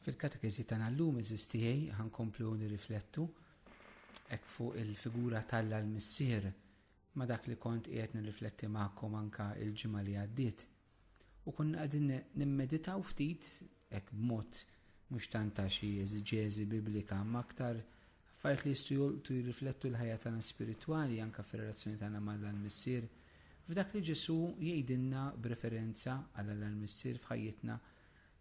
Fil-katekezi tagħna llum eżistijej ħankomplu nirriflettu hekk fuq il-figura tal missier ma dak li kont qiegħed nirrifletti magħkom anke il-ġimgħa li għaddiet. U konna qegħdin nimmeditaw ftit hekk b'mod mhux tant ta' xi eżiġeżi biblika ma aktar affarijiet li jistgħu jirriflettu l-ħajja tagħna spiritwali anke fir-relazzjoni tagħna mal-missier f'dak li Ġesu jgħidilna b'referenza għall-missier f'ħajjitna.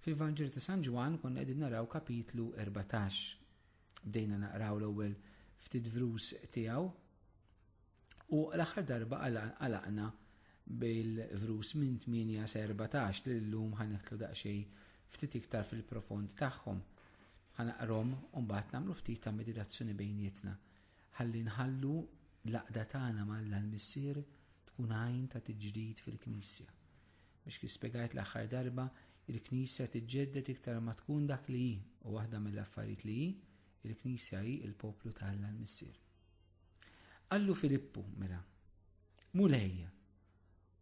Fil-Vanġel ta' San Ġwan konna qegħdin naraw kapitlu 14. Bdejna naqraw l-ewwel ftit vrus tiegħu u l-aħħar darba għalaqna bil-vrus minn 8 sa 14 li llum ħaneħtlu daqsxejn ftit iktar fil-profond tagħhom. Ħanaqrom u mbagħad nagħmlu ftit ta' meditazzjoni bejnietna ħalli nħallu l-aqda tagħna mal-missier tkun għajn ta' tiġdid fil-Knisja. Biex kif spjegajt l-aħħar darba il-Knisja tiġġedded iktar ma tkun dak li hi u waħda mill-affarijiet li hi il-Knisja hi il-poplu tal-missier. Qallu Filippu mela, mulejja,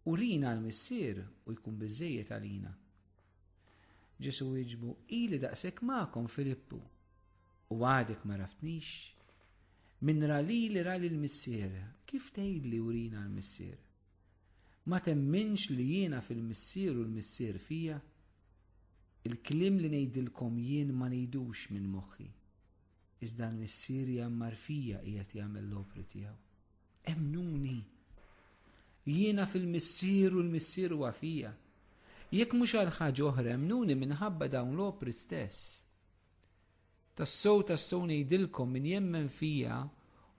urina l-missier u jkun biżżejjed għalina. Ġesu jiġbu ili daqshekk magħkom Filippu u għadek ma raftnix. Min ra li l-missier, kif tgħidli urina l-missier? Ma temminx li jiena fil-missier u l-missier fija? Il-klim li ngħidilkom jien ma ngħidux minn moħħi. Iżda l-missier jammar fija qiegħed jagħmel l-opri tiegħu. Emnuni. Jiena fil-missier u l-missier huwa fija. Jekk mhux għal ħaġa oħra emnuni minħabba dawn l-opri stess. Tassew ngħidilkom min jemmen fija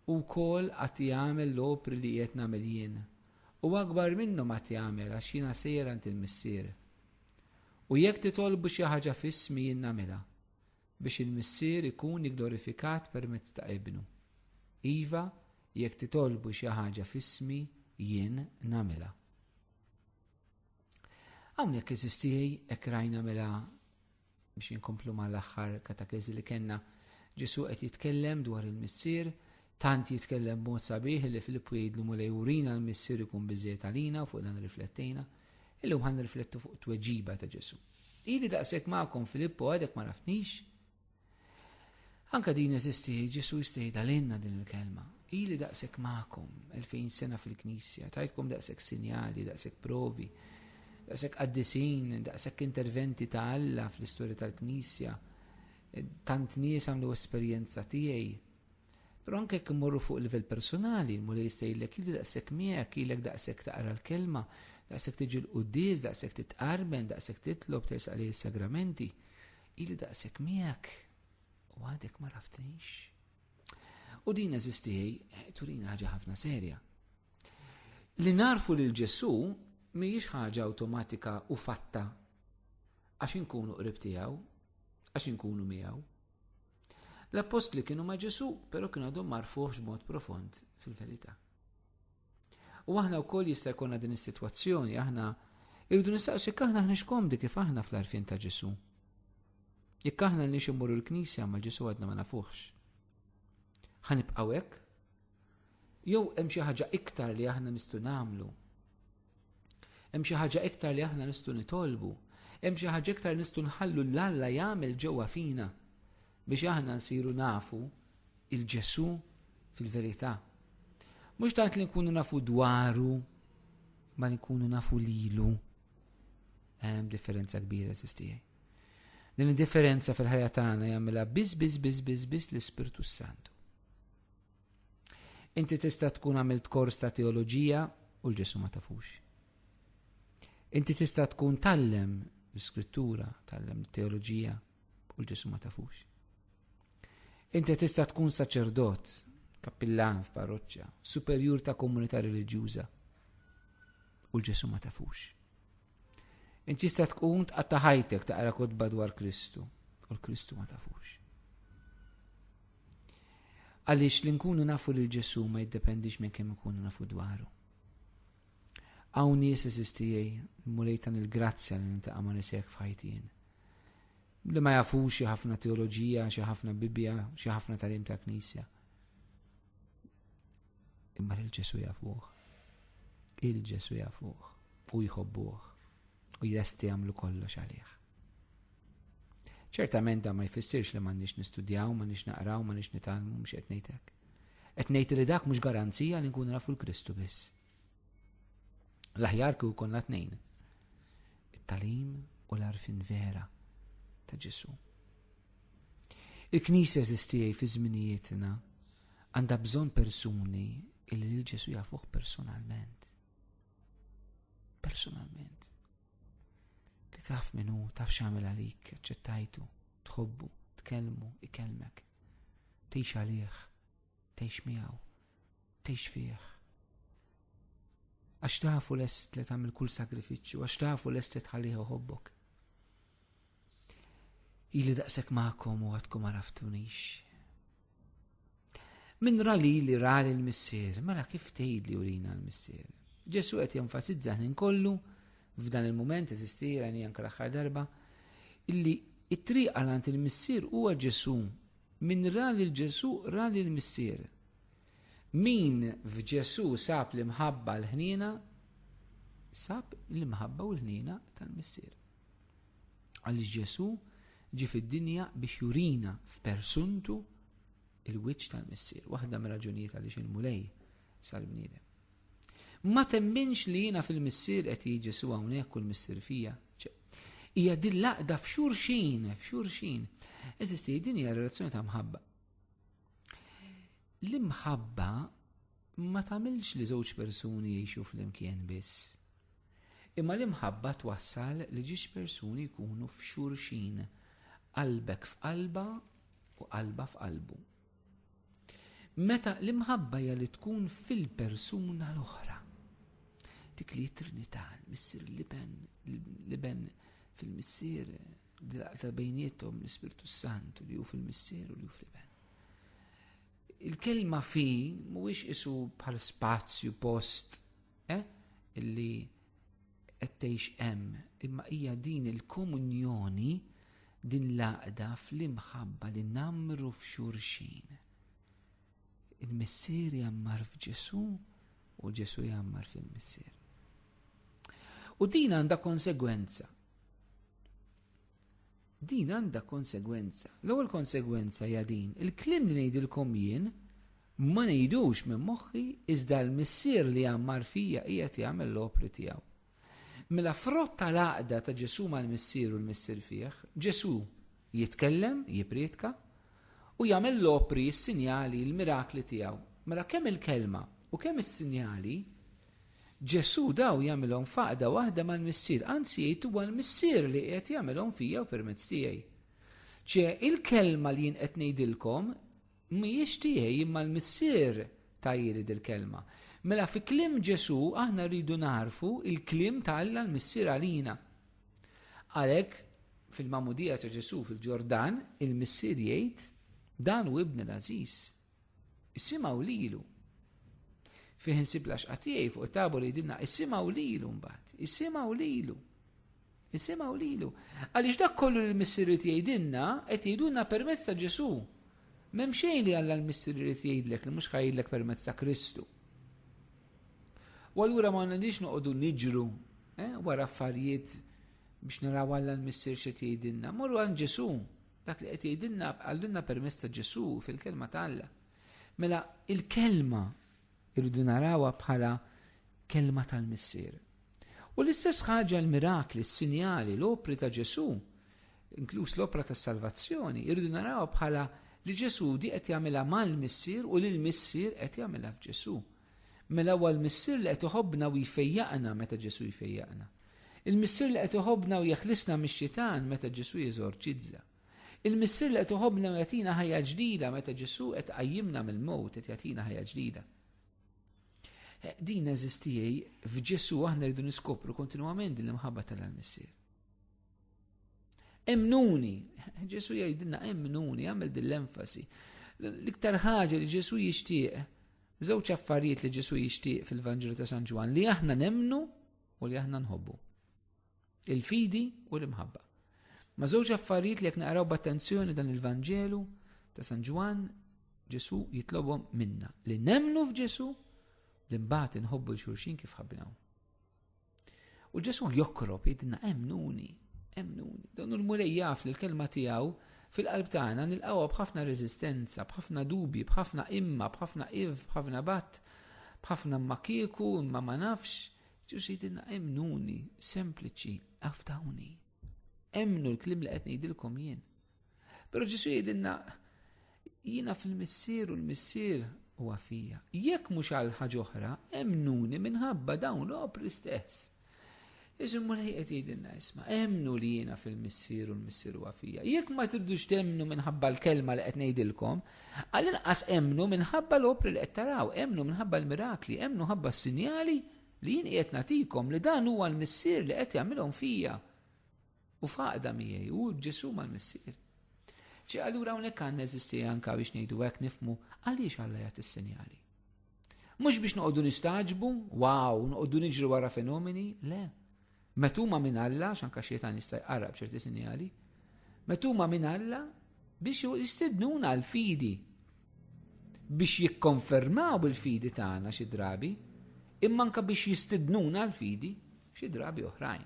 wkoll qatt jagħmel l-opri li qiegħed nagħmel jien. U akbar minnhom qatt jagħmel għax jiena sejjer għand il-missier. U jekk titolbu xi ħaġa f'ismi jien nagħmilha biex il-missier ikun glorifikat permezz ta' ibnu. Iva, jekk titolbu xi ħaġa f'ismi jien nagħmilha. Hawnhekk eżistijej hekk rajna mela biex inkomplu mal-aħħar katakezi li kellna Ġesu qed jitkellem dwar il-missier, tant jitkellem b'mod sabiħ li Filippu jgħidlu mulej urina l-missier ikun biżżejjed għalina fuq dan riflettejna. Illum ħan nirriflettu fuq tweġiba ta' Ġesu. Ili daqshekk magħkom Filippu għadek ma raftnix. Anka din eżisti Ġesu jistgħidha lilna din il-kelma. Ili daqshekk magħkom 2000 sena fil-Knisja, tajtkom daqshekk sinjali, daqshekk provi, daqshekk qaddisin, daqshekk interventi ta' Alla fl-istorja tal-Knisja. Tant nies għamlu esperjenza tiegħi. Però anke jekk immorru fuq livell personali, mulej jistgħidlek ili daqshekk miegħek, ilek daqshekk taqra l-kelma, daqshekk tiġi l-quddies, daqshekk titqarben, daqshekk titlob tersaq lejn is-sagramenti. Ili daqshekk miegħek u għadek ma raftnix. U din eżistijej turina ħaġa ħafna serja. Li narfu lil Ġesu mhijiex ħaġa awtomatika u fatta għax inkunu qrib tiegħu, għax inkunu miegħu. L-apostli kienu ma' Ġesu, però kienu għadhom marfuhx b'mod profond fil-verità. U aħna wkoll jista' jkollna din is-sitwazzjoni, aħna irridu nistaqsu jekk aħna ħniex komdi kif aħna fl-għarfien ta' Ġesu. Jekk aħna nix immorru l-Knisja ma' Ġesu għadna ma nafuhx. Ħanibqgħu hekk? Jew hemm xi ħaġa iktar li aħna nistgħu nagħmlu. Hemm xi ħaġa iktar li aħna nistgħu nitolbu. Hemm xi ħaġa iktar nistgħu nħallu l-Alla jagħmel ġewwa fina biex aħna nsiru nafu il-Ġesu fil-verità. Mhux tant li nkunu nafu dwaru, ma nkunu nafu lilu. Hemm differenza kbira sistijaj. Din id-differenza fil-ħajja tagħna jagħmilha biss l-Ispirtu Santu. Inti tista' tkun għamilt kors ta' teoloġija u l-Ġesu ma tafux. Inti tista' tkun tallem l-Iskrittura, tallem teoloġija u l-Ġesu ma tafux. Inti tista' tkun saċerdot, kappillan f'parroċċja, superjur ta' komunità reliġjuża u l-Ġesu ma tafux. Inti tista' tkun tqatta' ħajtek taqra kotba dwar Kristu u l-Kristu ma tafux. Għaliex li nkunu nafu lil Ġesu ma jiddependix minn kemm ikunu nafu dwaru. Hawn nies eżistijej mulejtan il-grazzja li nintaqa' ma' nisek f'ħajtien. Li ma jafux xi ħafna teoloġija, xi ħafna Bibja, xi ħafna tagħlim ta' Knisja. Imma il-Ġesu jafuh. Il-Ġesu jafuh u jħobbuh u jresti jagħmlu kollox għalih. ċertament da ma jfissirx li m'għandniex nistudjaw, m'għandniex naqraw, m'għandniex nitalmu, mhux qed ngħid hekk. Qed ngħid li dak mhux garanzija li nkunu nafu l-Kristu biss. L-aħjar kieku konna tnejn. It-talim u l-arfin vera ta' Ġesu. Il-Knisja eżistijaj fi żminijietna għandha bżonn persuni illi lil Ġesu jafuh personalment. Personalment. Li taf minnu, taf x'għamel għalik, aċċettajtu, tħobbu, tkellmu, ikellmek. Tgħix għalih, tgħix miegħu, tgħix fih. Għax tafu lest li tagħmel kull sagrifiċċju, għax tafu lest li tħallih uħobbok. Ili daqsek ma'kom u għadkom għaraftunix. Min rali l-missier, mela kif tgħid li urina l-missier. Ġesu qed jenfasizza ħin kollu f'dan il-mument eżistira ni anke l-aħħar darba illi it-triq għand il-missier huwa Ġesu. Min rali l-Ġesu rali l-missier. Min f'Ġesu sab l-imħabba l-ħnina sab l-imħabba u l-ħnina tal-missier. Għaliex Ġesu ġi fid-dinja biex jurina f'persuntu il-wiċċ tal-missier. Waħda mir-raġunijiet għaliex il-mulej sar bniedem. Ma temminx li jiena fil-missier qed jiġi Ġesu hawnhekk u l-missier fija. Hija din laqda f'xurxin. Eżisti din hija relazzjoni ta' mħabba. L-imħabba ma tagħmilx li żewġ persuni jgħixu fl-imkien biss. Imma l-imħabba twassal li ġiex persuni jkunu f'xurxin. Qalbek f'qalba u qalba f'qalbu. Meta l-imħabba hija li tkun fil-persuna l-oħra. Dik li trinità, l-missier liben fil-missier ta' bejniethom l-Ispiritu Santu li hu fil-missier u li hu fil-liben. Il-kelma fi mhuwiex isu bħal spazju post illi qed tgħix hemm, imma hija din il-komunjoni din laqda fl-imħabba li namru f'xurxin. Il-missier jammar f'Ġesu u Ġesu jammar fil-missier. U din għandha konsegwenza. L-ewwel konsegwenza hija din. Il-kliem li ngħidilkom jien ma ngħidux minn moħħi iżda l-missier li jammar fija qiegħed jagħmel l-opri tiegħu. Mela frott tal-għaqda ta' Ġesu mal-missier u l-missier fih, Ġesu jitkellem, jipriedka u jagħmel l-opri, s-sinjali, l-mirakli tiegħu. Mela kemm il-kelma u kemm is-sinjali Ġesu daw jagħmilhom faqda waħda mal-missier, anzi jgħid huwa l-missier li qed jagħmilhom fija u permezz tiegħi. Il-kelma li jien qed ngħidilkom mhijiex tiegħi imma l-missier tajjeli dil-kelma. Mela fi kliem Ġesu aħna rridu narfu il-kliem tal-Alla l-missier għalina. Għalhekk fil-mamudija ta' Ġesu fil-Ġordan il-missier jgħid dan hu ibn l-Aziz. Issimgħu lilu. Fih insib laxqa tiegħi fuq it-tabor jgħidilna issimgħu lilu mbagħad. Issimgħu lilu. Għaliex dak kollu l-missier jgħidilna qed jgħidulna permezz ta' Ġesu. M'hemm xejn li Alla l-missier jgħidlek li mhux ħajjidlek permezz ta' Kristu. U allura ma għandix noqogħdu niġru wara affarijiet biex naraw Alla l-missier x'qed jgħidilna. Morru għand Ġesu. Dak li qed jgħidilna għallunna permezz ta' Ġesu fil-kelma ta' Alla. Mela il-kelma irridu narawha bħala kelma tal-missier. U l-istess ħaġa l-mirakli, s-sinjali, l-opri ta' Ġesu, inkluż l-opra ta' salvazzjoni, irridu narawha bħala li Ġesu di qed jagħmilha mal-missier u li l-missier qed jagħmilha f'Ġesu. Mela huwa l-missier li qed iħobbna u jfejjaqna meta Ġesu jfejjaqna. Il-missier li qed iħobbna u jeħlisna mix-xitan meta Ġesu jeżorċizza. Il-missier li qed iħobbna u jagħtina ħajja ġdida meta Ġesu qed qajjimna mill-mewt qed jagħtina ħajja ġdida. Din eżistijaj f'Ġesu aħna rridu niskopru kontinwament din l-imħabba tal-missier. Emnuni, Ġesu jgħidilna emnuni, għamel din l-enfasi. L-iktar ħaġa li Ġesu jixtieq, żewġ affarijiet li Ġesu jixtieq fil-Vanġelu ta' San Ġwan li aħna nemnu u li aħna nħobbu. Il-fidi u l-imħabba. Ma żewġ affarijiet li jekk naqraw b'attenzjoni dan il-Vanġelu ta' San Ġwan, Ġesu jitlobhom minna li nemnu f'Ġesu li mbagħad inħobbu l-xulxin kif ħabbinaw. U Ġesu jokrob jgħidilna emnuni, emnuni. Dawn il-mulej jaf li l-kelma tiegħu fil-qalb tagħna nilqawha b'ħafna reżistenza, b'ħafna dubi, b'ħafna imma, b'ħafna b'ħafna batt, b'ħafna ma kieku, imma ma nafx. Ġesu jgħidilna emnuni, sempliċi, aftawni. Emnu l-klim li qed ngħidilkom jien. Però Ġesu jgħidilna jiena fil-missier u l-missier huwa fija. Jekk mhux għal ħaġa oħra, emnuni minħabba dawn l-opri stess. Iżum mulej qed jgħidilna isma' emnu li jiena fil-missier u l-missier huwa fija. Jekk ma tirdux temnu minħabba l-kelma li qed ngħidilkom, għall-inqas emnu minħabba l-opri li qed taraw, emnu minħabba l-mirakli, emnu minħabba s-sinjali li jien qiegħed nagħtikom li dan huwa l-missier li qed jagħmilhom fija. U faqda miegħi u Ġesu mal-missier. Ġi allura hawnhekk għandna eżisti anke biex ngħidu hekk nifhmu għaliex Alla jagħti s-sinjali. Mhux biex noqogħdu nistaġbu, wow, noqogħdu niġru wara fenomeni, le. Metuma minn Alla, x'anke xejtan jista' jqarrab ċerti sinjali, metuma minn Alla biex jistednuna l-fidi, biex jikkonfermaw il-fidi tagħna xi drabi, imma anke biex jistednuna l-fidi xi drabi oħrajn.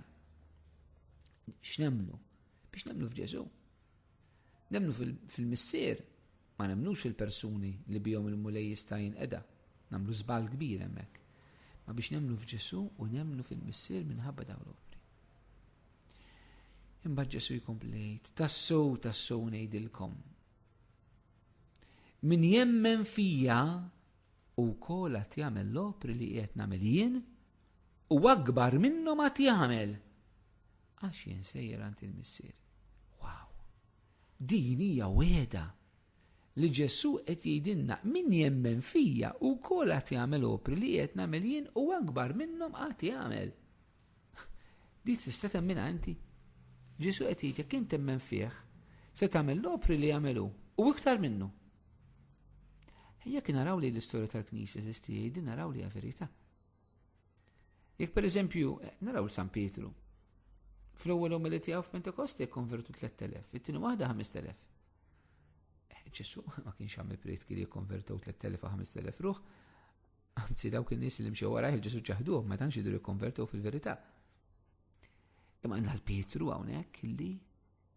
X'nemnu? Biex nemnu f'Ġesu. Nemnu fil-missier, ma nemnux fil-persuni li bihom il-mulej jista' jinqeda. Nagħmlu żball kbir hemmhekk. Ma biex nemnu f'Ġesu u nemnu fil-missier minħabba dawn l-opri. Imbagħad Ġesu jkomplejt, tassew ngħidilkom. Min jemmen fija wkoll qed jagħmel l-opri li qiegħed nagħmel jien u akbar minnhom qed jagħmel. Għax jien sejjer għand il-missier. Wow! Din hija weda li Ġesu qed jgħidilna min jemmen fija wkoll qed jagħmel opri li qiegħed nagħmel jien u akbar minnhom qed jagħmel. Di tista' temminha inti. Ġesu qed jgħid jekk int temmen fih se tagħmel l-opri li jagħmelu u iktar minnu. Jekk naraw li l-istorja tal-Knisja eżisti jgħid naraw li hija verità. Jekk pereżempju naraw San Pietru. Fl-ewwel omili tiegħu f'Pentekosti jikkonvertu 3000, it-tieni waħda 5000. Ġesu ma kienx għamel pritki li jikkonvertu 3000 u 5000 ruħ, anzi dawk in-nies li mxew warajh il-Ġesu ġaħduhom ma tantx jidhru jikkonvertu fil-verità. Imma għandna l-Pietru hawnhekk illi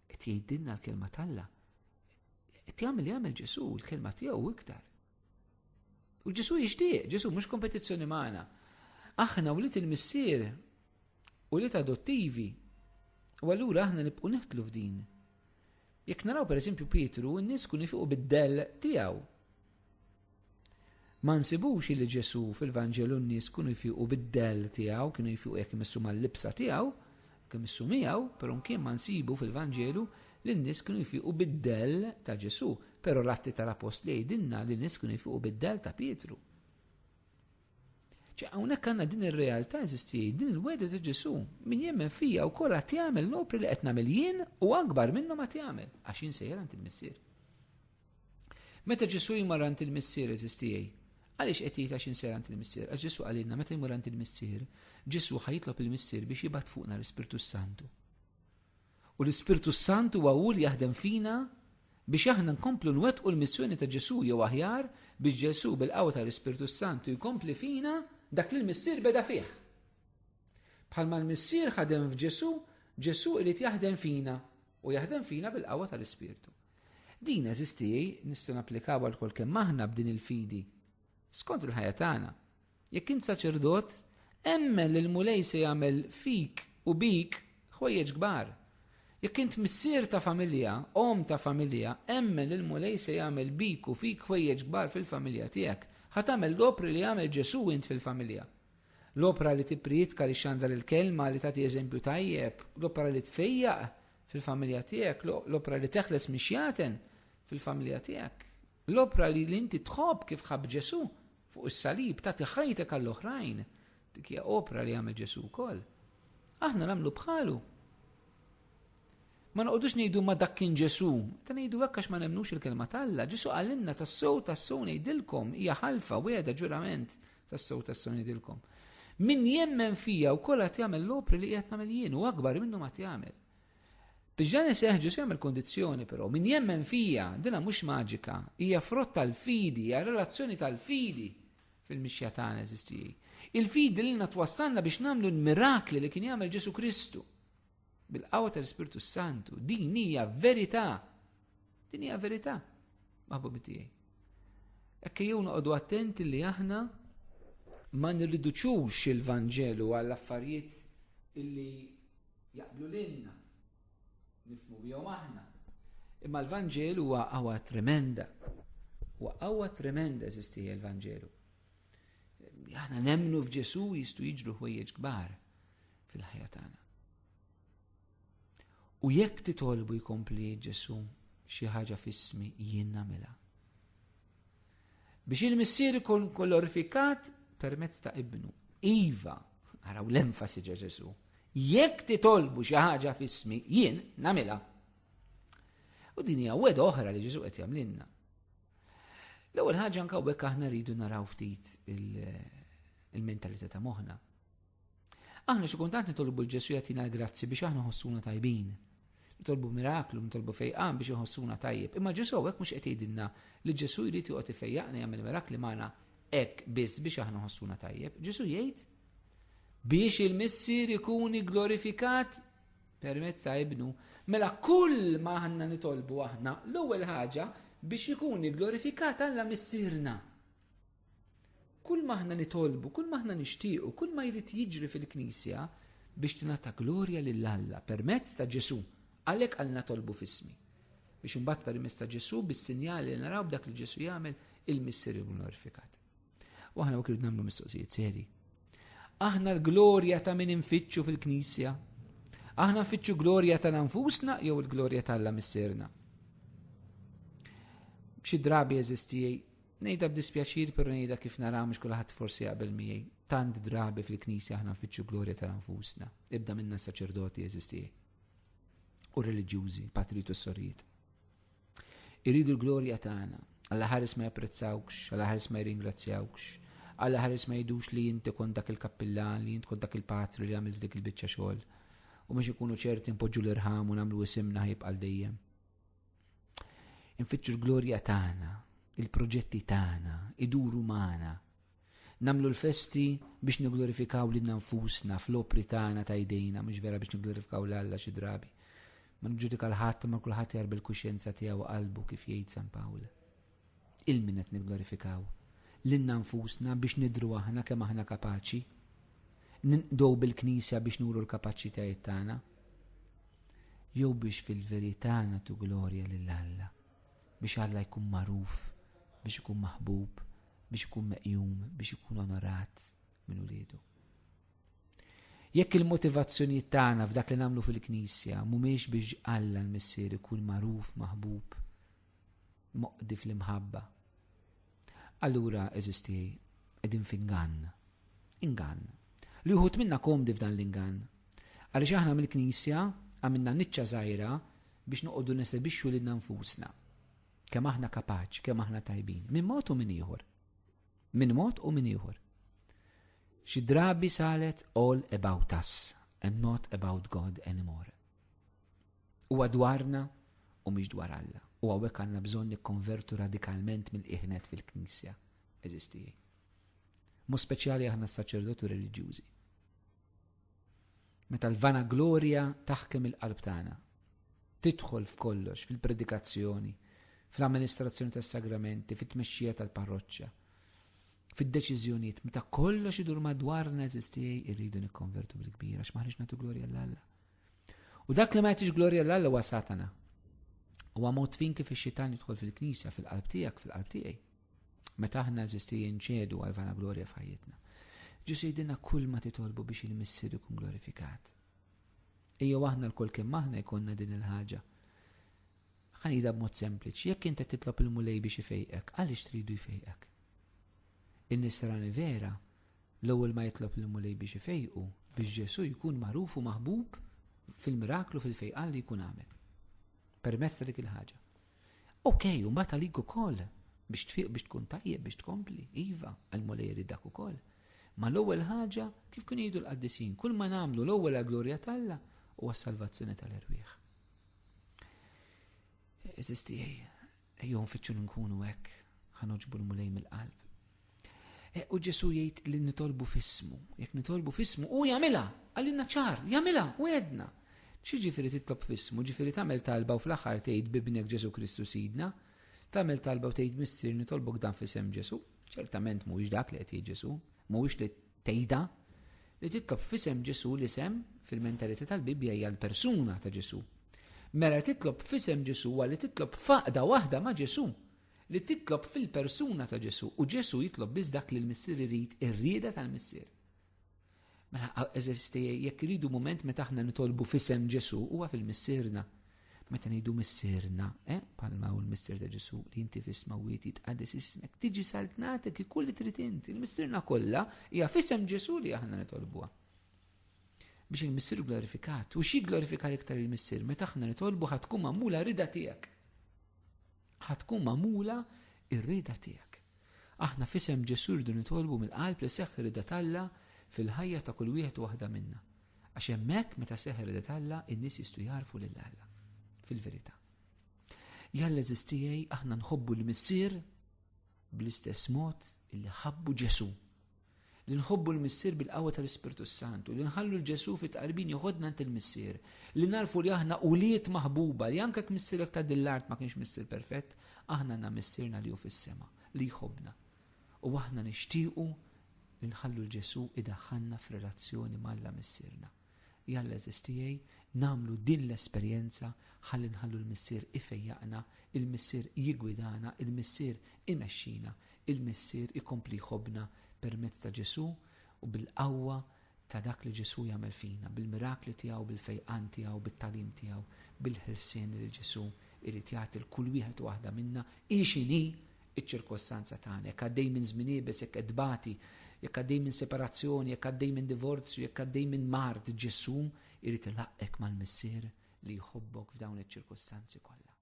qed jgħidilna l-kelma t'Alla. Qed jagħmel Ġesu l-kelma tiegħu iktar. U Ġesu jixtieq, Ġesu mhux kompetizzjoni magħna. Aħna wlied il-missier u wlied adottivi. U allura aħna nibqgħu neħtlu f'din. Jekk naraw pereżempju Pietru, n-nies kunu jfiqu bid-dell tiegħu. Ma nsibux li Ġesu fil-Vanġelu n-nies kunu jfiqu bid-dell tiegħu, kienu jfiqu jekk imissu mal-libsa tiegħu, jekk imissu miegħu, però kien ma nsibu fil-Vanġelu li n-nies kienu jfiqu bid-dell ta' Ġesu, però l-atti tal-Apostli jgħidilna li n-nies kienu jfiqu bid-dell ta' Pietru. Hawnhekk għandna din ir-realtà eżisti, din il-weda ta' Ġesu. Min jemmen fija wkoll qed jagħmel l-opri li qed nagħmel jien u akbar minnhom qed jagħmel għax jinsejjer għand il-missier. Meta Ġesu jmur għand il-missier eżisti għaliex qed jgħid għax jinsejjer għand il-missier? Għax Ġesu għalilna meta jmur għand il-missier, Ġesu ħajtlob il-missier biex jibgħat fuqna l-Ispirtu Santu. U l-Ispirtu Santu huwa hu li jaħdem fina biex aħna nkomplu nwettqu l-missjoni ta' Ġesu jew aħjar biex Ġesu bil-qawwa tal-Ispirtu Santu jkompli fina dak li l-missier beda fih. Bħalma l-missier ħadem f'Ġesu, Ġesu irid jaħdem fina u jaħdem fina bil-qawwa tal-Ispirtu. Din eżisti nistgħu napplikawha l-kol kemm aħna b'din il-fidi. Skont il-ħajja tagħna. Jekk int saċerdot, emmen li l-mulej se jagħmel fik u bik ħwejjeġ kbar. Jekk int missier ta' familja, ta' familja, emmen li l-mulej se jagħmel bik u fik ħwejjeġ kbar fil-familja tiegħek. ħatamel l-opri li jagħmel Ġesu int fil-familja. L-opra li tippriedka li xandar il-kelma li tagħti eżempju tajjeb, l-opra li tfejjaq fil-familja tiegħek, l-opra li teħles mixjaten fil-familja tiegħek, l-opra li inti tħobb kif ħabb Ġesu fuq is-salib tagħti ħajtek għall-oħrajn. Dik hija opra li jagħmel Ġesu wkoll. Aħna nagħmlu bħalu. Ma noqgħodux ngħidu ma dak kien Ġesu, ta ngħidu hekk għax ma nemnux il-kelma t'Alla. Ġesu qalilna tassew ngħidilkom hija ħalfa weda ġurament tassew ngħidilkom. Min jemmen fija wkoll qed jagħmel l-opri li qiegħed nagħmel jien u akbar minnhom qed jagħmel. Biex dan iseħħ Ġesu jagħmel kondizzjoni però min jemmen fija dinha mhux maġika, hija frott tal-fidi, hija relazzjoni tal-fidi fil-mixja tagħna eżisti. Il-fidi li twassalna biex nagħmlu l-mirakli li kien jagħmel Ġesu Kristu. bil-qawwa tal-Ispiritu Santu. Din hija verità. Din hija verità. Maħbubi tiegħi. Ekk jew noqogħdu attenti li aħna ma nirriduċux il-Vanġelu għall affarijiet illi jaqblu lilna. Nifhmu bihom aħna. Imma l-Vanġelu huwa qawwa tremenda. Huwa qawwa tremenda eżisti l-Vanġelu. Aħna nemmnu f'Ġesu jistgħu jiġru ħwejjeġ kbar fil-ħajja tagħna. U jekk titolbu jkompli Ġesu xi ħaġa f'ismi jien nagħmilha. Biex il-missier ikun glorifikat permezz ta' ibnu. Iva, araw l-enfasi ġa Ġesu. Jekk titolbu xi ħaġa f'ismi jien nagħmilha. U din hija weda oħra li Ġesu qed jagħmlilna. L-ewwel ħaġa anke hekk aħna rridu naraw ftit il-mentalità ta' moħħna. Aħna xi kultant nitolbu l-Ġesu jagħtina l-grazzi biex aħna ħossuna tajbin. Nitolbu miraklu, nitolbu fejqan biex iħossuna tajjeb. Imma Ġesu hekk mhux qed jgħidilna li Ġesu jrid joqgħod ifejjaqna jagħmel mirakli magħna hekk biss biex aħna ħossuna tajjeb. Ġesu jgħid biex il-missier ikun glorifikat permezz ta' ibnu. Mela kull ma aħna nitolbu aħna l-ewwel ħaġa biex ikun glorifikat Alla missierna. Kull ma aħna nitolbu, kull ma aħna nixtiequ, kull ma jrid jiġri fil-Knisja biex tingħata glorja lil Alla permezz ta' Ġesu. Għalhekk għalna tolbu f'ismi. Biex imbagħad permezz ta' Ġesu bis-sinjali li naraw b'dak li Ġesu jagħmel il-missier glorifikat. U aħna wkoll nagħmlu mistoqsijiet serji. Aħna l-glorja ta' min infittxu fil-Knisja. Aħna nfittxu glorja ta' nfusna jew il-glorja ta' Alla missierna. B'xi drabi eżisti ngħidha b'dispjaċir per ngħidha kif nara mhux kulħadd forsi jaqbel miegħi. Tant drabi fil-Knisja aħna nfittxu glorja ta' nfusna. Ibda minna saċerdoti eżisti u reliġjużi, patritu s-sorijiet. Iridu l-glorja tagħna. Alla ħares ma japprezzawx, alla ħares ma jringrazzjawx, alla ħares ma jidux li inti kont dak il-kappillan, li inti kont dak il-patri li għamilt dik il-biċċa xogħol. U mhux ikunu ċerti npoġġu l-irħam u nagħmlu isimna ħajbqa' dejjem. Infittxu l-glorja tagħna, il-proġetti tagħna, iduru magħna. Namlu l-festi biex niglorifikaw lil nfusna fl-opri tagħna ta' jdejna, mhux vera biex niglorifikaw l-Alla xi drabi. Ma nġudika l-ħadd ma kulħadd jarb il-kuxjenza tiegħu qalbu kif jgħid San Pawl. Il-min qed nigglorifikaw lilna nfusna biex nidru aħna kemm aħna kapaċi, ninqdow bil-Knisja biex nuru l-kapaċitajiet tagħna, jew biex fil-verità nagħtu glorja lill-Alla, biex Alla jkun magħruf, biex ikun maħbub, biex ikun meqjum, biex ikun onorat minn uliedu. Jekk il-motivazzjonijiet tagħna f'dak li nagħmlu fil-Knisja mhumiex biex Alla l-missier ikun magħruf, maħbub, moqdi fl-imħabba, allura eżisti qegħdin f'ingann. Ingann. Li wħud minna komdi f'dan l-ingann. Għaliex aħna mill-Knisja għamilna niċċa żgħira biex noqogħdu nesebixxu lilna nfusna. Kemm aħna kapaċi, kemm aħna tajbin. Min mod u min ieħor. Min mod u min ieħor. Xi drabi salet all about us and not about God anymore. Huwa dwarna u mhix dwar Alla. U hawnhekk għandna bżonn nikkonvertu radikalment mill-qiegħnet fil-Knisja eżisti. Mu speċjali aħna s-saċerdoti reliġjużi. Meta l-vana glorja taħkem il-qalb tagħna, tidħol f'kollox, fil-predikazzjoni, fl-amministrazzjoni tas-sagramenti, fit-tmexxija tal-parroċċja, fid-deċiżjonijiet, meta kollox idur madwarna eżisti irridu nikkonvertu bil-kbira għax maħniex nagħtu glorja l-Alla. U dak li ma jagħtix glorja l-Alla huwa Satana. Huwa mod fin kif ix-xitan jidħol fil-Knisja, fil-qalb tiegħek, fil-qalb tiegħi. Meta aħna eżisti nċedu għal vana glorja f'ħajjitna. Ġesu jgħidilna kull ma titolbu biex il-missier ikun glorifikat. Ejjew aħna l-kol kemm aħna jkollna din il-ħaġa. Ħanida b'mod sempliċi, jekk inti titlob il-mulej biex ifejqek, għaliex tridu jfejqek? In-nisrani vera l-ewwel ma jitlob il-mulej biex ifejqu biex Ġesu jkun magħruf u maħbub fil-miraklu fil-fejqan li jkun għamel. Permezz ta' dik il-ħaġa. Okej, u mbagħad għalik ukoll biex tfiq biex tkun tajjeb biex tkompli, iva, għal-mulej jriddak ukoll. Ma l-ewwel ħaġa kif kien jgħidu l-qaddisin, kull ma nagħmlu l-ewwel għall-glorja tal-Alla huwa s-salvazzjoni tal-irwieħ. Eżisti ejjew nfittxu nkunu hekk, ħanoġbu l-mulej mill-qalb. U Ġesu jgħid li nitolbu f'ismu, jekk nitolbu f'ismu u jagħmilha, għalilna ċar, jagħmilha u għedna. Xi ġifieri titlob f'ismu? Ġifieri tagħmel talba u fl-aħħar tgħid bibnek Ġesu Kristu Sidna, tagħmel talba u tgħid Missier nitolbok dan f'isem Ġesu. Ċertament mhuwiex dak li qed jgħid Ġesu, mhuwiex li tgħidha li titlob f'isem Ġesu l-isem fil-mentalità tal-Bibja hija l-persuna ta' Ġesu. Mela titlob f'isem Ġesu huwa li titlob faqda waħda ma' Ġesu, li titlob fil-persuna ta' Ġesu u Ġesu jitlob biss dak li l-missier irid, ir-rieda tal-missier. Mela eżisti jekk iridu mument meta aħna nitolbu f'isem Ġesu huwa fil-missierna. Meta ngħidu missierna, palma hu l-missier ta' Ġesu li inti f'isma wiet jitqaddes ismek, tiġi saltnatek ikulli trid inti. Il-missierna kollha hija f'isem Ġesu li aħna nitolbuha. Biex il-missier glorifikat. U xi glorifikar iktar il-missier meta aħna nitolbu ħatkun magħmula rida tiegħek. Ħatkun magħmula ir-rida tiegħek. Aħna f'isem Ġesu rridu nitolbu mill-qalb li seħħ rida talla fil-ħajja ta' kull wieħed waħda minna. Għax hemmhekk meta seħħ rida talla in-nies jistgħu jarfu lil Alla. Fil-verità. Jalla eżistijaj aħna nħobbu l-missier bl-istess mod illi ħabbu Ġesu. Li nħobbu l-missier bil-qawwa tal-Ispirtu Santu, li nħallu l-Ġesu fit-tqarbin joħodna ant il-missier, li narfu li aħna uliet maħbuba, li anke missierek ta' dillart ma kienx missier perfett, aħna għandna missierna li hu fis-sema, li jħobbna. U aħna nixtiequ li nħallu l-Ġesu idaħħalna f'relazzjoni mal-la missierna. Jalla eżistijaj namlu din l-esperjenza ħalli nħallu l-missier ifejjaqna, il-missier jigwidana, il-missier imexxina, il-missier ikompli jħobbna permezz ta' Ġesu u bil-qawwa ta' dak li Ġesu jagħmel fina, bil-mirakli tiegħu, bil-fejqan tiegħu, bit-talim tiegħu, bil-ħelsien li Ġesu irid jagħti l-kull wieħed waħda minna ixini iċ-ċirkostanza tagħna. Jekk għaddej minn żmien ibes, jekk qedbati, jekk għaddej minn separazzjoni, jekk għaddej minn divorzju, jekk għaddej minn mart, Ġesu irid ilaqqek mal-missier li jħobbok f'dawn iċ-ċirkostanzi kollha.